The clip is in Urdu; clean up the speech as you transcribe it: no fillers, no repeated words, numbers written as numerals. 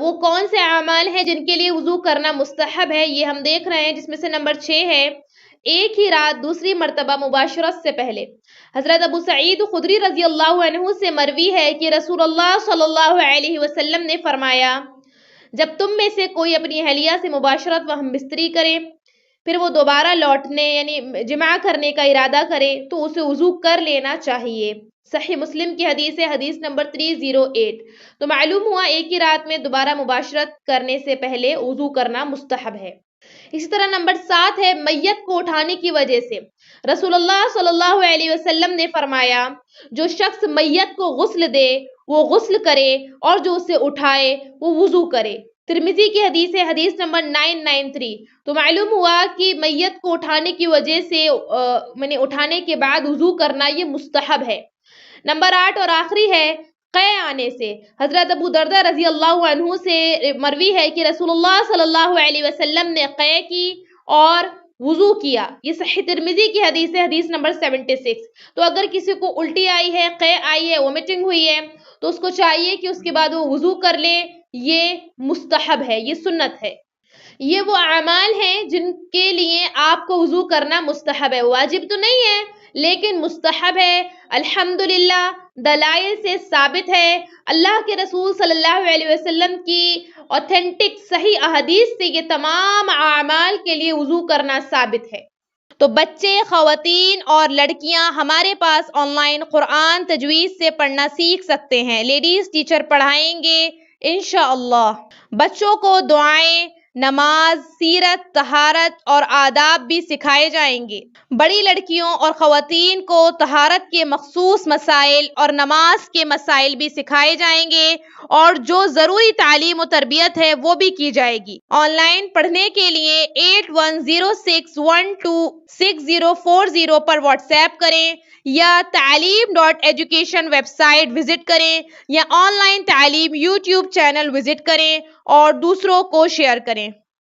وہ کون سے اعمال ہیں جن کے لیے وضو کرنا مستحب ہے، یہ ہم دیکھ رہے ہیں، جس میں سے نمبر 6 ہے ایک ہی رات دوسری مرتبہ مباشرت سے پہلے۔ حضرت ابو سعید خدری رضی اللہ عنہ سے مروی ہے کہ رسول اللہ صلی اللہ علیہ وسلم نے فرمایا، جب تم میں سے کوئی اپنی اہلیہ سے مباشرت و ہم بستری کرے، پھر وہ دوبارہ لوٹنے یعنی جماع کرنے کا ارادہ کرے تو اسے وضو کر لینا چاہیے۔ صحیح مسلم کی حدیث ہے، حدیث نمبر 308۔ تو معلوم ہوا ایک ہی رات میں دوبارہ مباشرت کرنے سے پہلے وضو کرنا مستحب ہے۔ اسی طرح نمبر 7 ہے میت کو اٹھانے کی وجہ سے۔ رسول اللہ صلی اللہ علیہ وسلم نے فرمایا، جو شخص میت کو غسل دے وہ غسل کرے اور جو اسے اٹھائے وہ وضو کرے۔ ترمذی کی حدیث ہے، حدیث نمبر 993۔ تو معلوم ہوا کہ میت کو اٹھانے کی وجہ سے اٹھانے کے بعد وضو کرنا یہ مستحب ہے۔ نمبر 8 اور آخری ہے قے آنے سے۔ حضرت ابو دردہ رضی اللہ عنہ سے مروی ہے کہ رسول اللہ صلی اللہ علیہ وسلم نے قے کی اور وضو کیا۔ یہ صحیح ترمذی کی حدیث ہے، حدیث نمبر 76۔ تو اگر کسی کو الٹی آئی ہے، قے آئی ہے، وومٹنگ ہوئی ہے، تو اس کو چاہیے کہ اس کے بعد وہ وضو کر لے، یہ مستحب ہے، یہ سنت ہے۔ یہ وہ اعمال ہیں جن کے لیے آپ کو وضو کرنا مستحب ہے، واجب تو نہیں ہے لیکن مستحب ہے۔ الحمدللہ دلائل سے ثابت ہے، اللہ کے رسول صلی اللہ علیہ وسلم کی اوتھینٹک صحیح احادیث سے یہ تمام اعمال کے لیے وضو کرنا ثابت ہے۔ تو بچے، خواتین اور لڑکیاں ہمارے پاس آن لائن قرآن تجوید سے پڑھنا سیکھ سکتے ہیں، لیڈیز ٹیچر پڑھائیں گے انشاءاللہ۔ بچوں کو دعائیں، نماز، سیرت، طہارت اور آداب بھی سکھائے جائیں گے۔ بڑی لڑکیوں اور خواتین کو طہارت کے مخصوص مسائل اور نماز کے مسائل بھی سکھائے جائیں گے اور جو ضروری تعلیم و تربیت ہے وہ بھی کی جائے گی۔ آن لائن پڑھنے کے لیے 8106126040 پر واٹس ایپ کریں یا تعلیم.education ویب سائٹ وزٹ کریں یا آن لائن تعلیم یوٹیوب چینل وزٹ کریں اور دوسروں کو شیئر کریں۔